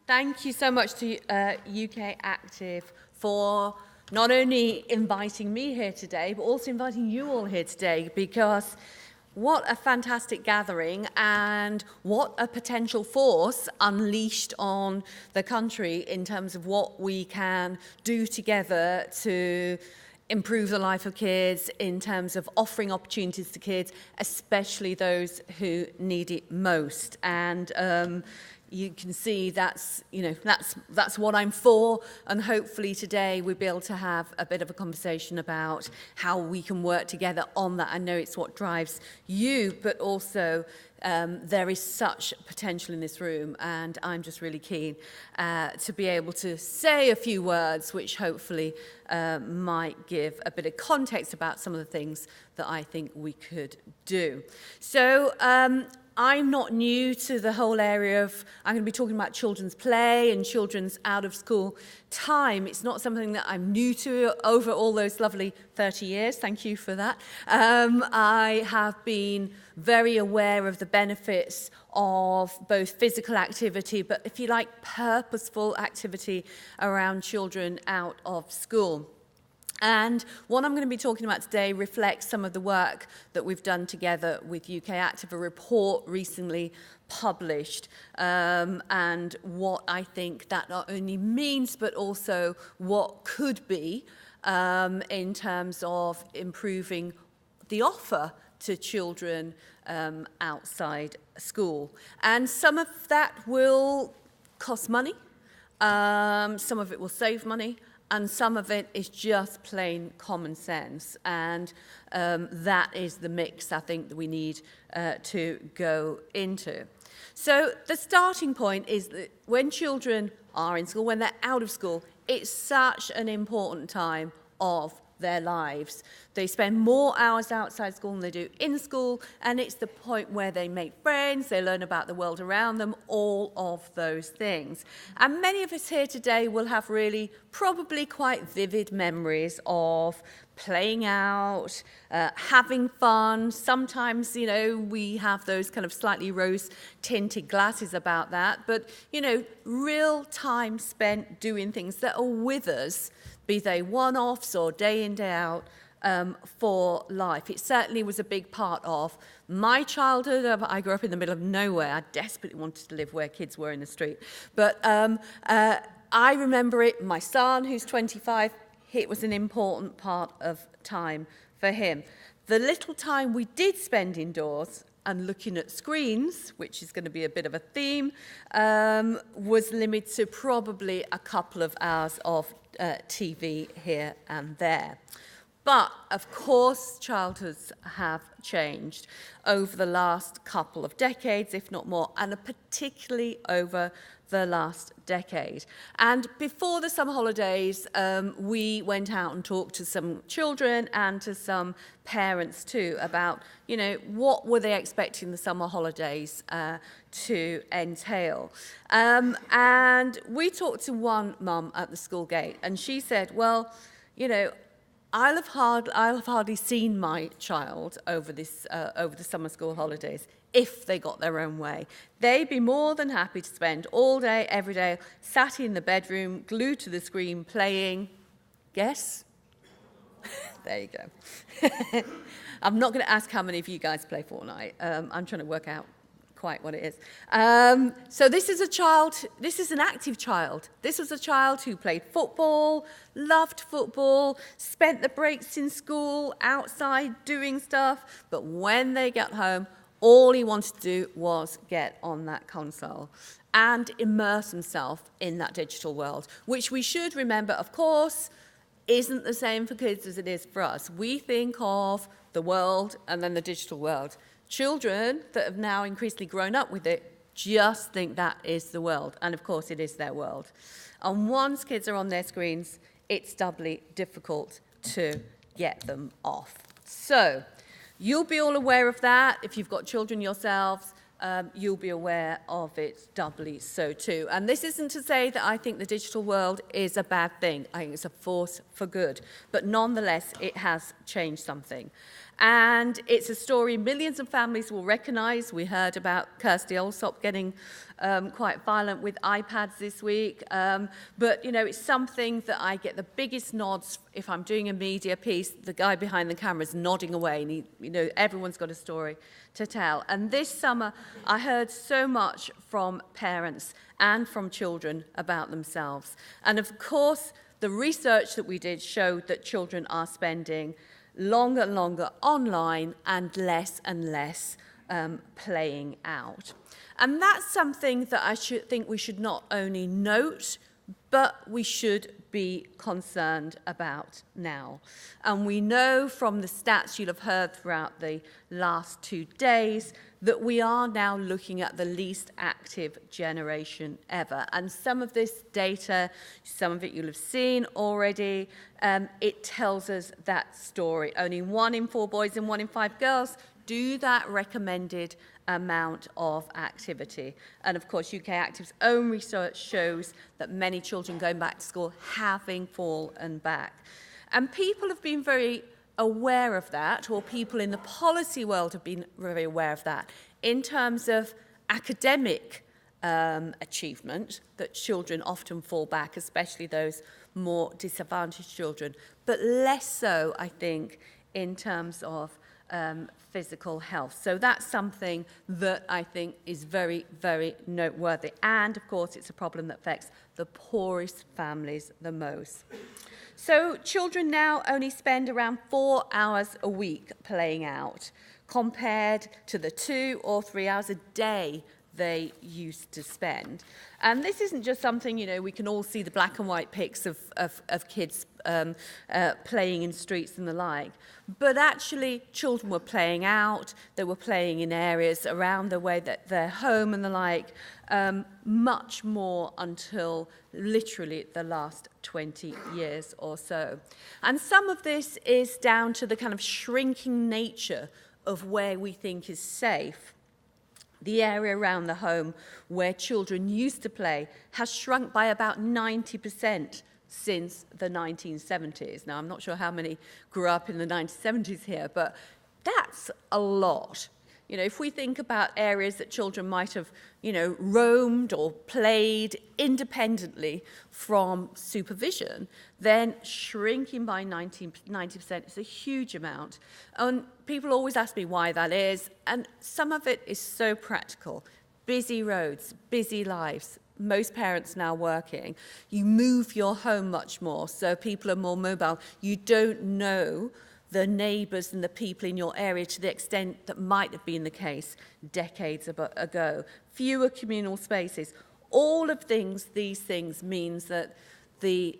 Thank you so much to Ukactive for not only inviting me here today, but also inviting you all here today, because what a fantastic gathering and what a potential force unleashed on the country in terms of what we can do together to improve the life of kids, in terms of offering opportunities to kids, especially those who need it most. And you can see that's what I'm for, and hopefully today we'll be able to have a bit of a conversation about how we can work together on that. I know it's what drives you, but also there is such potential in this room, and I'm just really keen to be able to say a few words which hopefully might give a bit of context about some of the things that I think we could do. So I'm not new to the whole area of, I'm going to be talking about children's play and children's out of school time. It's not something that I'm new to over all those lovely 30 years. Thank you for that. I have been very aware of the benefits of both physical activity, but if you like, purposeful activity around children out of school. And what I'm going to be talking about today reflects some of the work that we've done together with Ukactive, a report recently published, and what I think that not only means, but also what could be in terms of improving the offer to children outside school. And some of that will cost money, some of it will save money, and some of it is just plain common sense. And that is the mix, I think, that we need to go into. So the starting point is that when children are in school, when they're out of school, it's such an important time of their lives. They spend more hours outside school than they do in school, and it's the point where they make friends, they learn about the world around them, all of those things. And many of us here today will have really probably quite vivid memories of playing out, having fun. Sometimes, we have those kind of slightly rose-tinted glasses about that, but, real time spent doing things that are with us, be they one-offs or day in, day out, for life. It certainly was a big part of my childhood. I grew up in the middle of nowhere. I desperately wanted to live where kids were in the street. But I remember it. My son, who's 25, it was an important part of time for him. The little time we did spend indoors and looking at screens, which is going to be a bit of a theme, was limited to probably a couple of hours of TV here and there. But, of course, childhoods have changed over the last couple of decades, if not more, and particularly over the last decade. And before the summer holidays, we went out and talked to some children and to some parents too about, what were they expecting the summer holidays to entail. And we talked to one mum at the school gate, and she said, well, I'll have hardly seen my child over the summer school holidays if they got their own way. They'd be more than happy to spend all day, every day, sat in the bedroom, glued to the screen, playing. Guess? There you go. I'm not going to ask how many of you guys play Fortnite. I'm trying to work out quite what it is. So this is an active child. This was a child who played football, loved football, spent the breaks in school, outside doing stuff, but when they got home, all he wanted to do was get on that console and immerse himself in that digital world, which we should remember, of course, isn't the same for kids as it is for us. We think of the world and then the digital world. Children that have now increasingly grown up with it just think that is the world. And of course, it is their world. And once kids are on their screens, it's doubly difficult to get them off. So you'll be all aware of that. If you've got children yourselves, you'll be aware of it doubly so too. And this isn't to say that I think the digital world is a bad thing. I think it's a force for good. But nonetheless, it has changed something. And it's a story millions of families will recognise. We heard about Kirsty Allsop getting quite violent with iPads this week. But, it's something that I get the biggest nods if I'm doing a media piece. The guy behind the camera is nodding away. And everyone's got a story to tell. And this summer, I heard so much from parents and from children about themselves. And of course, the research that we did showed that children are spending longer and longer online and less playing out. And that's something that I think we should not only note, but we should be concerned about now. And we know from the stats you'll have heard throughout the last 2 days that we are now looking at the least active generation ever. And some of this data, some of it you'll have seen already, it tells us that story. Only 1 in 4 boys and 1 in 5 girls do that recommended amount of activity. And of course, Ukactive's own research shows that many children going back to school having fallen back. And people have been very aware of that, or people in the policy world have been very aware of that, in terms of academic achievement, that children often fall back, especially those more disadvantaged children, but less so, I think, in terms of physical health. So that's something that I think is very, very noteworthy. And of course, it's a problem that affects the poorest families the most. So children now only spend around 4 hours a week playing out, compared to the 2 or 3 hours a day they used to spend. And this isn't just something, we can all see the black and white pics of kids playing in streets and the like. But actually, children were playing out. They were playing in areas around the way that their home and the like, much more until literally the last 20 years or so. And some of this is down to the kind of shrinking nature of where we think is safe. The area around the home where children used to play has shrunk by about 90% since the 1970s. Now, I'm not sure how many grew up in the 1970s here, but that's a lot. If we think about areas that children might have, roamed or played independently from supervision, then shrinking by 90% is a huge amount. And people always ask me why that is, and some of it is so practical. Busy roads, busy lives, most parents now working. You move your home much more, so people are more mobile. You don't know the neighbours and the people in your area to the extent that might have been the case decades ago. Fewer communal spaces. All of these things means that the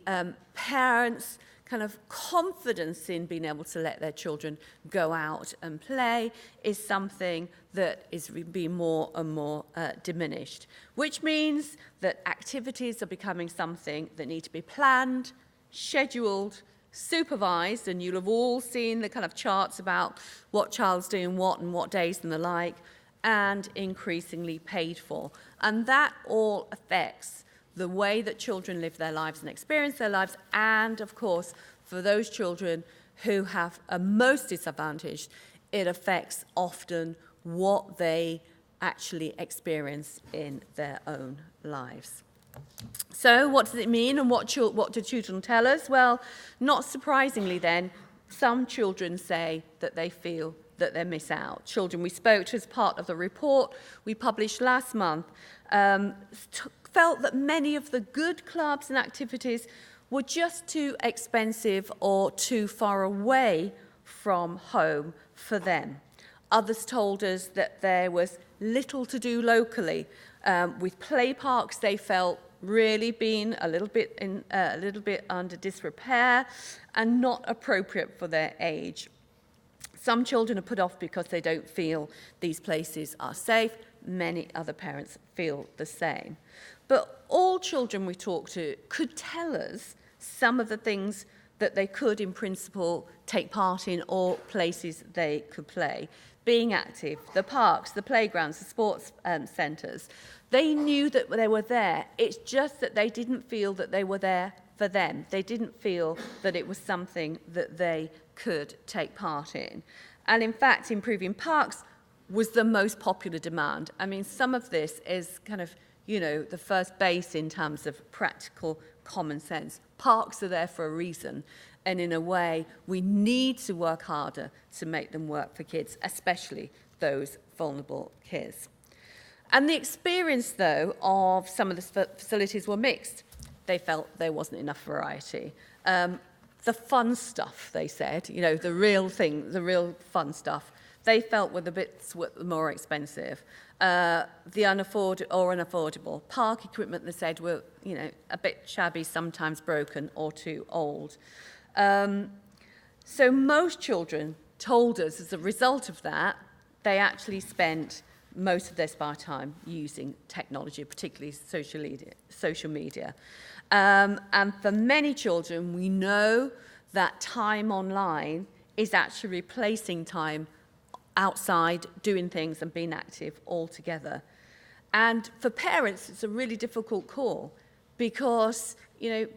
parents' kind of confidence in being able to let their children go out and play is something that is being more and more diminished, which means that activities are becoming something that need to be planned, scheduled, supervised, and you'll have all seen the kind of charts about what child's doing what and what days and the like, and increasingly paid for. And that all affects the way that children live their lives and experience their lives, and of course, for those children who are most disadvantaged, it affects often what they actually experience in their own lives. So what does it mean, and what do children tell us? Well, not surprisingly then, some children say that they feel that they miss out. Children we spoke to as part of the report we published last month felt that many of the good clubs and activities were just too expensive or too far away from home for them. Others told us that there was little to do locally. With play parks, they felt really been a little bit under disrepair and not appropriate for their age. Some children are put off because they don't feel these places are safe. Many other parents feel the same. But all children we talked to could tell us some of the things that they could, in principle, take part in, or places they could play. Being active, the parks, the playgrounds, the sports centres. They knew that they were there. It's just that they didn't feel that they were there for them. They didn't feel that it was something that they could take part in. And in fact, improving parks was the most popular demand. I mean, some of this is kind of, the first base in terms of practical common sense. Parks are there for a reason. And in a way, we need to work harder to make them work for kids, especially those vulnerable kids. And the experience, though, of some of the facilities were mixed. They felt there wasn't enough variety. The fun stuff, they said, the real thing, the real fun stuff, they felt were the bits were more expensive. The unaffordable. Park equipment, they said, were, a bit shabby, sometimes broken or too old. So most children told us, as a result of that, they actually spent most of their spare time using technology, particularly social media. And for many children, we know that time online is actually replacing time outside, doing things and being active altogether. And for parents, it's a really difficult call because,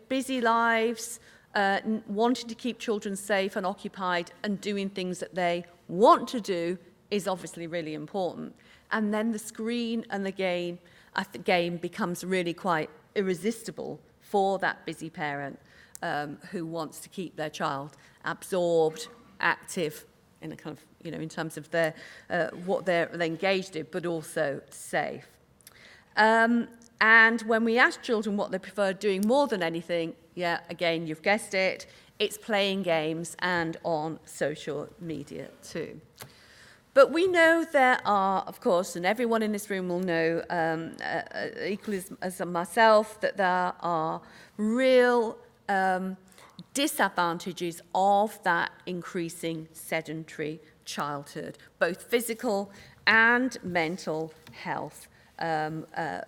busy lives, wanting to keep children safe and occupied and doing things that they want to do is obviously really important. And then the screen and the game becomes really quite irresistible for that busy parent who wants to keep their child absorbed, active, in a kind of, in terms of their what they're engaged in, but also safe. And when we ask children what they prefer doing more than anything, again, you've guessed it, it's playing games and on social media too. But we know there are, of course, and everyone in this room will know, equally as myself, that there are real disadvantages of that increasing sedentary childhood, both physical and mental health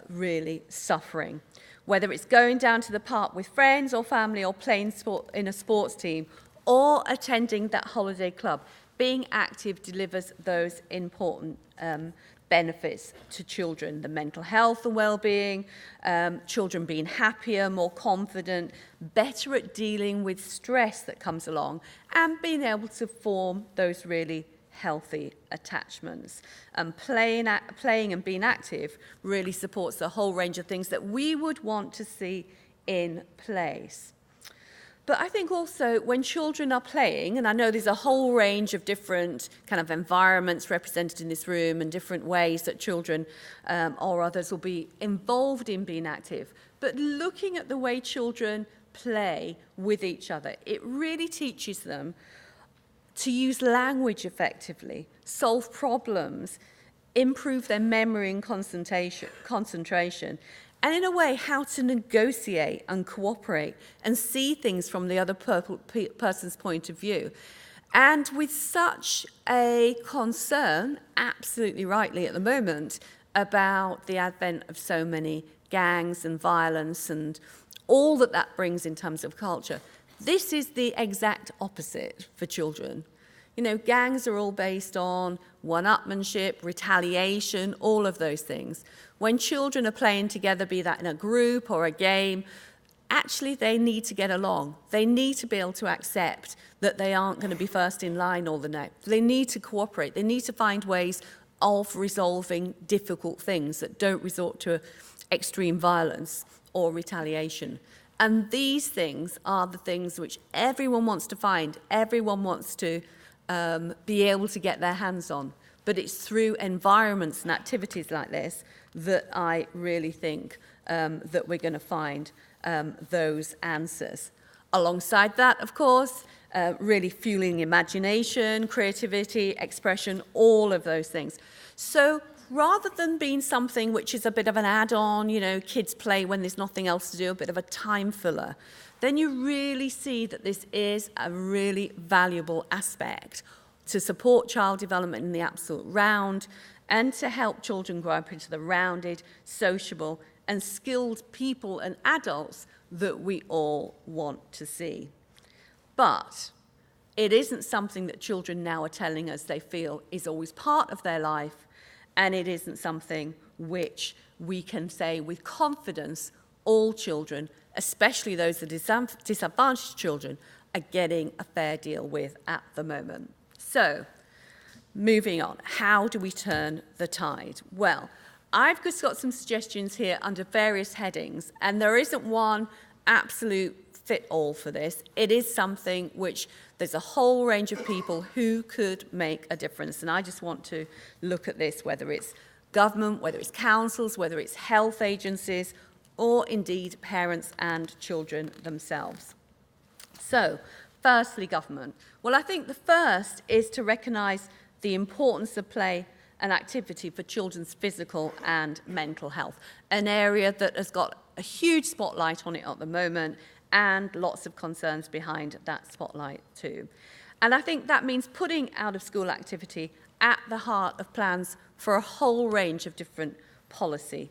really suffering. Whether it's going down to the park with friends or family or playing sport in a sports team or attending that holiday club, being active delivers those important benefits to children, the mental health and well-being, children being happier, more confident, better at dealing with stress that comes along, and being able to form those really healthy attachments. And playing and being active really supports a whole range of things that we would want to see in place. But I think also when children are playing, and I know there's a whole range of different kind of environments represented in this room and different ways that children or others will be involved in being active, but looking at the way children play with each other, it really teaches them to use language effectively, solve problems, improve their memory and concentration, and in a way, how to negotiate and cooperate and see things from the other person's point of view. And with such a concern, absolutely rightly at the moment, about the advent of so many gangs and violence and all that that brings in terms of culture, this is the exact opposite for children. Gangs are all based on one-upmanship, retaliation, all of those things. When children are playing together, be that in a group or a game, actually they need to get along. They need to be able to accept that they aren't going to be first in line all the night. They need to cooperate. They need to find ways of resolving difficult things that don't resort to extreme violence or retaliation. And these things are the things which everyone wants to find, everyone wants to be able to get their hands on. But it's through environments and activities like this that I really think that we're going to find those answers. Alongside that, of course, really fueling imagination, creativity, expression, all of those things. So rather than being something which is a bit of an add-on, kids play when there's nothing else to do, a bit of a time filler, then you really see that this is a really valuable aspect to support child development in the absolute round and to help children grow up into the rounded, sociable and skilled people and adults that we all want to see. But it isn't something that children now are telling us they feel is always part of their life, and it isn't something which we can say with confidence all children, especially those disadvantaged children, are getting a fair deal with at the moment. So, Moving on, how do we turn the tide? Well, I've just got some suggestions here under various headings, and there isn't one absolute fit-all for this. It is something which there's a whole range of people who could make a difference, and I just want to look at this, whether it's government, whether it's councils, whether it's health agencies, or indeed parents and children themselves. So, firstly, government. Well, I think the first is to recognise the importance of play and activity for children's physical and mental health, an area that has got a huge spotlight on it at the moment and lots of concerns behind that spotlight too. And I think that means putting out-of-school activity at the heart of plans for a whole range of different policy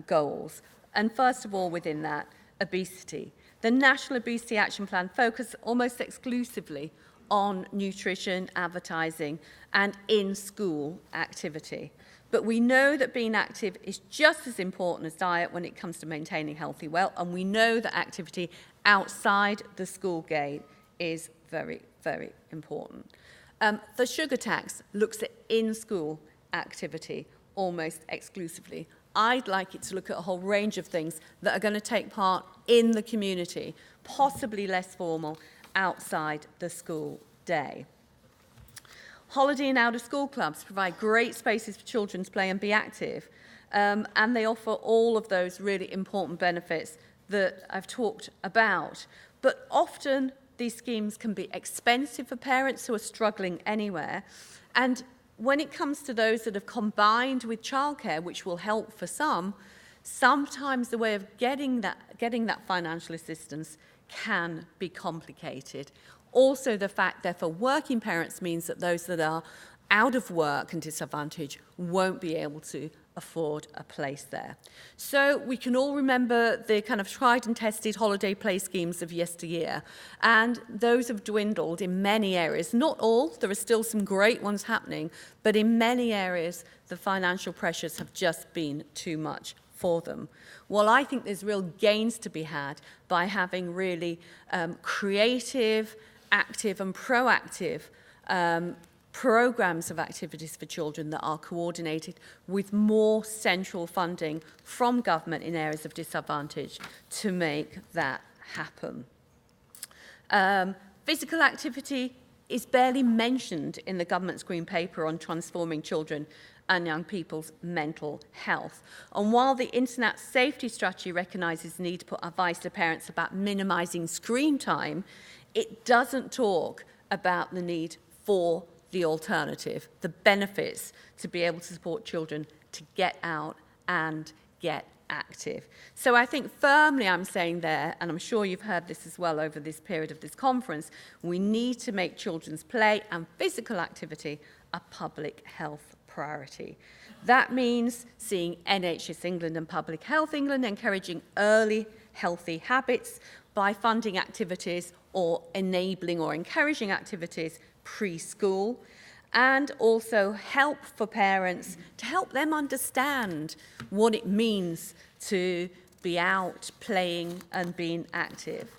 goals. And first of all, within that, obesity. The National Obesity Action Plan focuses almost exclusively on nutrition, advertising, and in-school activity. But we know that being active is just as important as diet when it comes to maintaining healthy weight, and we know that activity outside the school gate is very, very important. The sugar tax looks at in-school activity almost exclusively. I'd like it to look at a whole range of things that are going to take part in the community, possibly less formal, outside the school day. Holiday and out-of-school clubs provide great spaces for children to play and be active, and they offer all of those really important benefits that I've talked about. But often these schemes can be expensive for parents who are struggling anywhere, and when it comes to those that have combined with childcare, which will help for some, sometimes the way of getting that financial assistance can be complicated. Also, the fact that for working parents means that those that are out of work and disadvantaged won't be able to afford a place there. So we can all remember the kind of tried and tested holiday play schemes of yesteryear, and those have dwindled in many areas. Not all, there are still some great ones happening, but in many areas the financial pressures have just been too much for them. Well, I think there's real gains to be had by having really creative, active and proactive programs of activities for children that are coordinated with more central funding from government in areas of disadvantage to make that happen. Physical activity is barely mentioned in the government's Green Paper on transforming children and young people's mental health. And while the Internet Safety Strategy recognises the need to put advice to parents about minimising screen time, it doesn't talk about the need for the alternative, the benefits to be able to support children to get out and get active. So I think firmly I'm saying there, and I'm sure you've heard this as well over this period of this conference, we need to make children's play and physical activity a public health priority. That means seeing NHS England and Public Health England encouraging early healthy habits by funding activities or enabling or encouraging activities preschool, and also help for parents to help them understand what it means to be out playing and being active.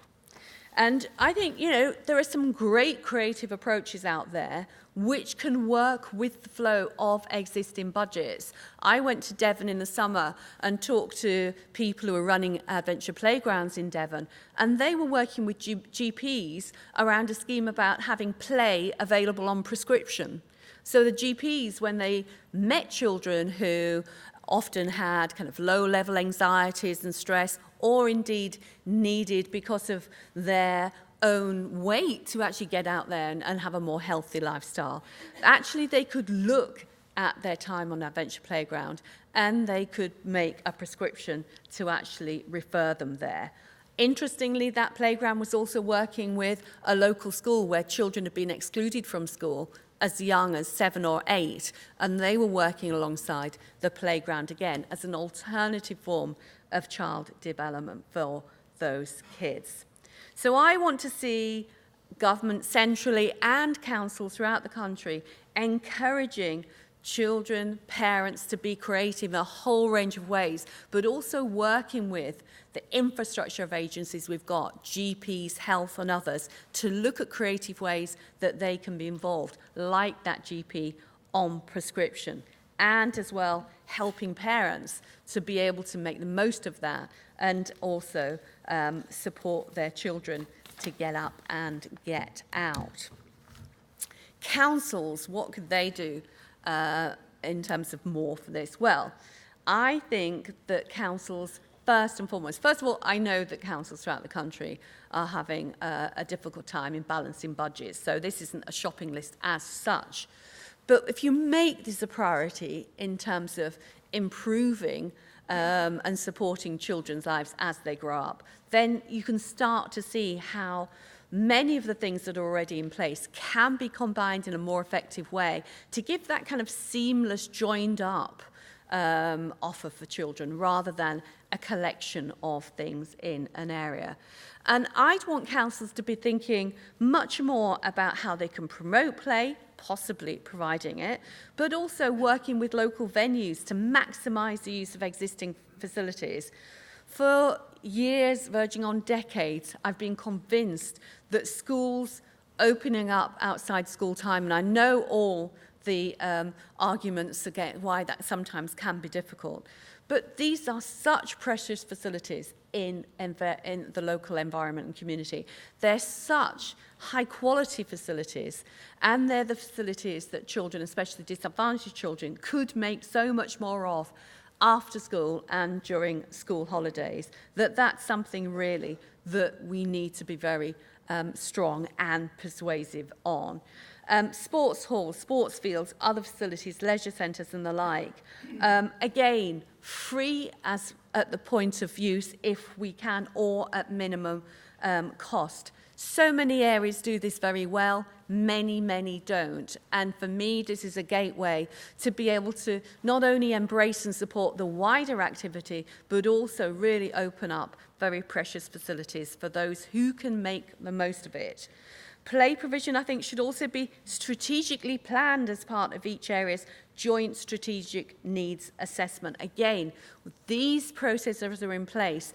And I think, there are some great creative approaches out there which can work with the flow of existing budgets. I went to Devon in the summer and talked to people who are running adventure playgrounds in Devon, and they were working with GPs around a scheme about having play available on prescription. So the GPs, when they met children who often had kind of low-level anxieties and stress, or indeed needed, because of their own weight, to actually get out there and have a more healthy lifestyle. Actually, they could look at their time on Adventure Playground and they could make a prescription to actually refer them there. Interestingly, that playground was also working with a local school where children had been excluded from school as young as 7 or 8, and they were working alongside the playground again as an alternative form of child development for those kids. So I want to see government centrally and council throughout the country encouraging children, parents to be creative in a whole range of ways, but also working with the infrastructure of agencies we've got, GPs, health and others, to look at creative ways that they can be involved, like that GP on prescription, and as well helping parents to be able to make the most of that and also support their children to get up and get out. Councils, what could they do in terms of more for this? Well, I think that councils, first and foremost, first of all, I know that councils throughout the country are having a difficult time in balancing budgets, so this isn't a shopping list as such. But if you make this a priority in terms of improving and supporting children's lives as they grow up, then you can start to see how many of the things that are already in place can be combined in a more effective way to give that kind of seamless, joined up offer for children rather than a collection of things in an area. And I'd want councils to be thinking much more about how they can promote play, possibly providing it, but also working with local venues to maximise the use of existing facilities. For years, verging on decades, I've been convinced that schools opening up outside school time, and I know all the arguments against why that sometimes can be difficult, but these are such precious facilities in the local environment and community. They're such high-quality facilities, and they're the facilities that children, especially disadvantaged children, could make so much more of after school and during school holidays, that's something really that we need to be very strong and persuasive on. Sports halls, sports fields, other facilities, leisure centres and the like. Again, free as at the point of use if we can, or at minimum cost. So many areas do this very well, many don't. And for me, this is a gateway to be able to not only embrace and support the wider activity, but also really open up very precious facilities for those who can make the most of it. Play provision, I think, should also be strategically planned as part of each area's joint strategic needs assessment. Again, these processes are in place.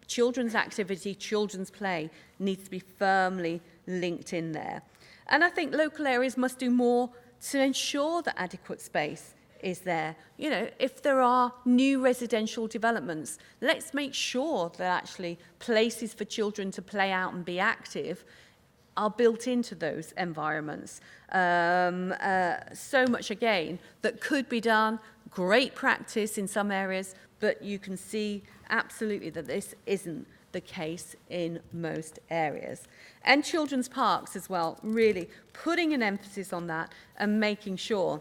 Children's activity, children's play needs to be firmly linked in there. And I think local areas must do more to ensure that adequate space is there. You know, if there are new residential developments, let's make sure that actually places for children to play out and be active are built into those environments. So much, again, that could be done. Great practice in some areas, but you can see absolutely that this isn't the case in most areas. And children's parks as well, really putting an emphasis on that and making sure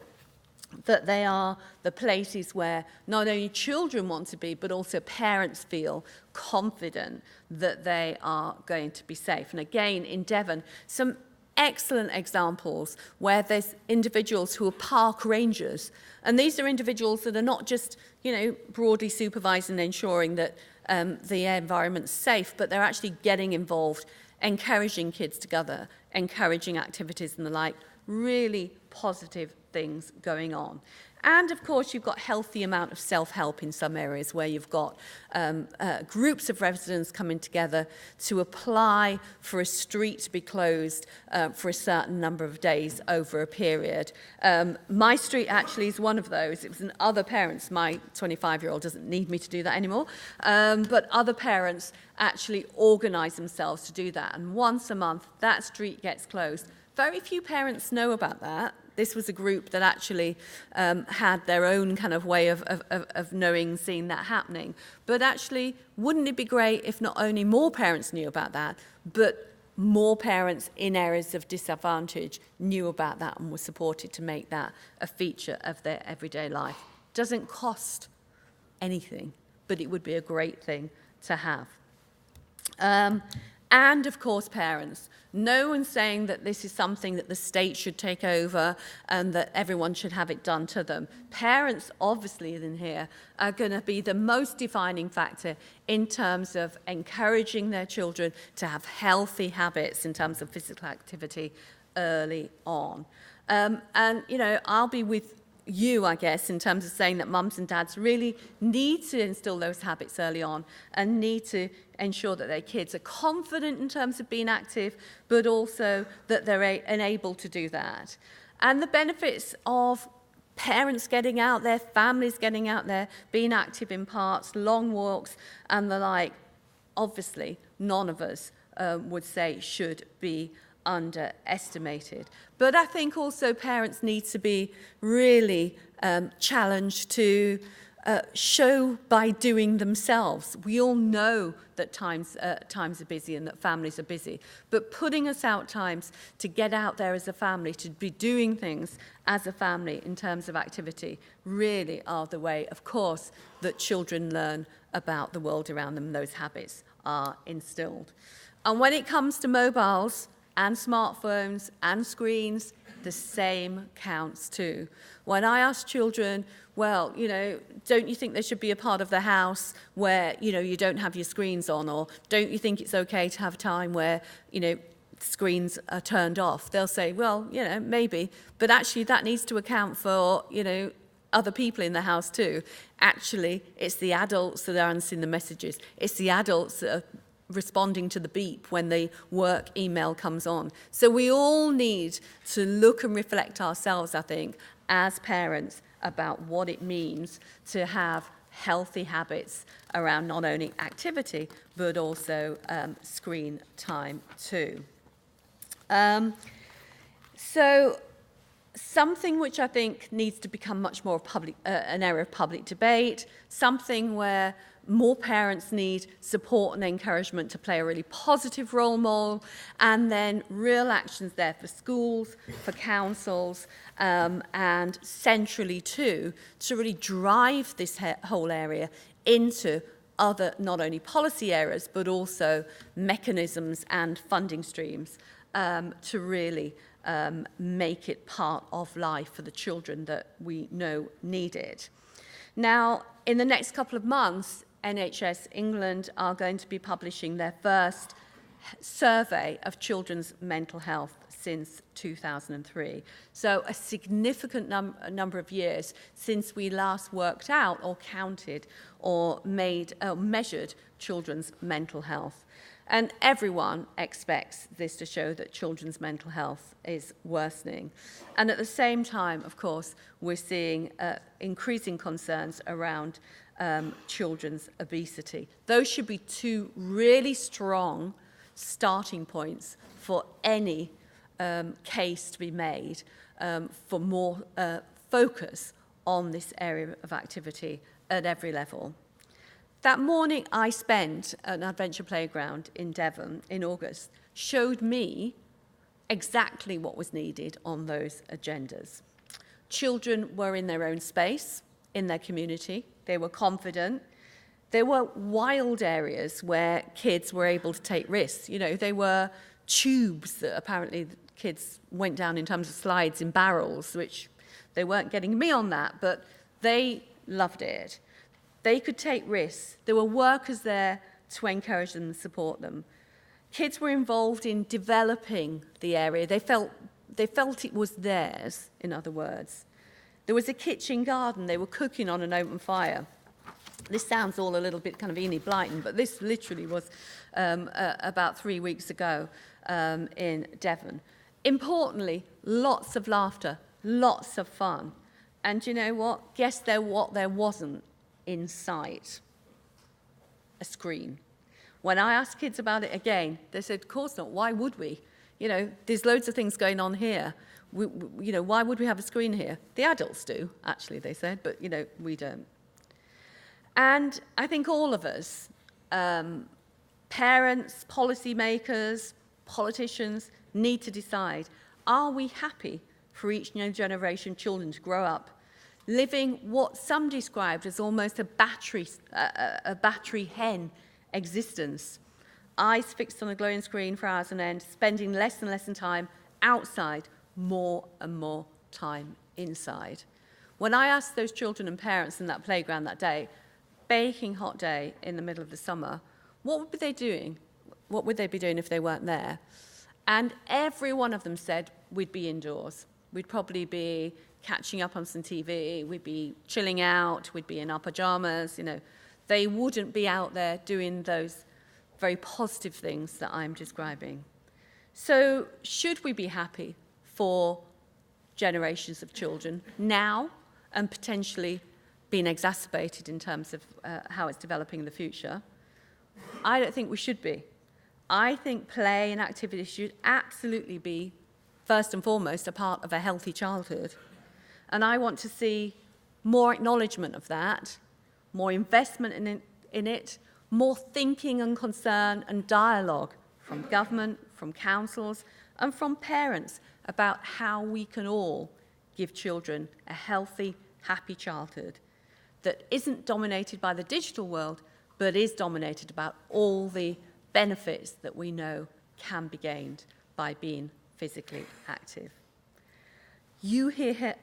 that they are the places where not only children want to be, but also parents feel confident that they are going to be safe. And again, in Devon, some excellent examples where there's individuals who are park rangers. And these are individuals that are not just, broadly supervising and ensuring that the environment's safe, but they're actually getting involved, encouraging kids together, encouraging activities and the like, really positive things going on. And of course, you've got healthy amount of self-help in some areas where you've got groups of residents coming together to apply for a street to be closed for a certain number of days over a period. My street actually is one of those. It was in other parents. My 25-year-old doesn't need me to do that anymore. But other parents actually organise themselves to do that. And once a month, that street gets closed. Very few parents know about that. This was a group that actually had their own kind of way of knowing, seeing that happening. But actually, wouldn't it be great if not only more parents knew about that, but more parents in areas of disadvantage knew about that and were supported to make that a feature of their everyday life? Doesn't cost anything, but it would be a great thing to have. And of course, parents. No one's saying that this is something that the state should take over and that everyone should have it done to them. Parents, obviously, in here, are going to be the most defining factor in terms of encouraging their children to have healthy habits in terms of physical activity early on. And, I'll be with you, I guess, in terms of saying that mums and dads really need to instill those habits early on and need to ensure that their kids are confident in terms of being active, but also that they're enabled to do that. And the benefits of parents getting out there, families getting out there, being active in parks, long walks, and the like, obviously, none of us would say should be underestimated. But I think also parents need to be really challenged to show by doing themselves. We all know that times are busy and that families are busy, but putting us out times to get out there as a family, to be doing things as a family in terms of activity, really are the way, of course, that children learn about the world around them. Those habits are instilled. And when it comes to mobiles and smartphones and screens, the same counts too. When I ask children, well, don't you think there should be a part of the house where, you don't have your screens on, or don't you think it's okay to have time where, screens are turned off? They'll say, well, maybe, but actually that needs to account for, other people in the house too. Actually, it's the adults that are answering the messages. It's the adults that are responding to the beep when the work email comes on. So we all need to look and reflect ourselves, I think, as parents about what it means to have healthy habits around not only activity, but also screen time too. So something which I think needs to become much more an area of public debate, something where more parents need support and encouragement to play a really positive role model, and then real actions there for schools, for councils, and centrally too, to really drive this whole area into other not only policy areas, but also mechanisms and funding streams to really make it part of life for the children that we know need it. Now, in the next couple of months, NHS England are going to be publishing their first survey of children's mental health since 2003. So a significant number of years since we last worked out or counted or measured children's mental health. And everyone expects this to show that children's mental health is worsening. And at the same time, of course, we're seeing increasing concerns around children's obesity. Those should be two really strong starting points for any case to be made for more focus on this area of activity at every level. That morning I spent at an adventure playground in Devon in August showed me exactly what was needed on those agendas. Children were in their own space, in their community. They were confident. There were wild areas where kids were able to take risks. They were tubes that apparently the kids went down in terms of slides in barrels, which they weren't getting me on that, but they loved it. They could take risks. There were workers there to encourage them and support them. Kids were involved in developing the area. They felt it was theirs, in other words. There was a kitchen garden. They were cooking on an open fire. This sounds all a little bit kind of Enid Blyton, but this literally was about 3 weeks ago in Devon. Importantly, lots of laughter, lots of fun. And you know what? Guess what there wasn't in sight? A screen. When I asked kids about it again, they said, of course not. Why would we? There's loads of things going on here. Why would we have a screen here? The adults do, actually, they said, but, we don't. And I think all of us, parents, policymakers, politicians, need to decide, are we happy for each new generation of children to grow up living what some described as almost a battery hen existence? Eyes fixed on a glowing screen for hours on end, spending less and less time outside, more and more time inside. When I asked those children and parents in that playground that day, baking hot day in the middle of the summer, what would they be doing? What would they be doing if they weren't there? And every one of them said, we'd be indoors. We'd probably be catching up on some TV, we'd be chilling out, we'd be in our pajamas, They wouldn't be out there doing those very positive things that I'm describing. So should we be happy for generations of children now and potentially being exacerbated in terms of how it's developing in the future. I don't think we should be. I think play and activity should absolutely be, first and foremost, a part of a healthy childhood. And I want to see more acknowledgement of that, more investment in it, more thinking and concern and dialogue from government, from councils, and from parents about how we can all give children a healthy, happy childhood that isn't dominated by the digital world, but is dominated about all the benefits that we know can be gained by being physically active. You here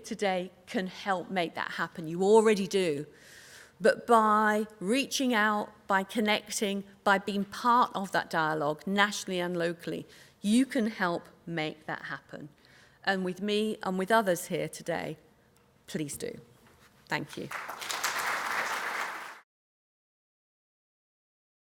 today can help make that happen. You already do. But by reaching out, by connecting, by being part of that dialogue nationally and locally, you can help make that happen. And with me and with others here today, please do. Thank you.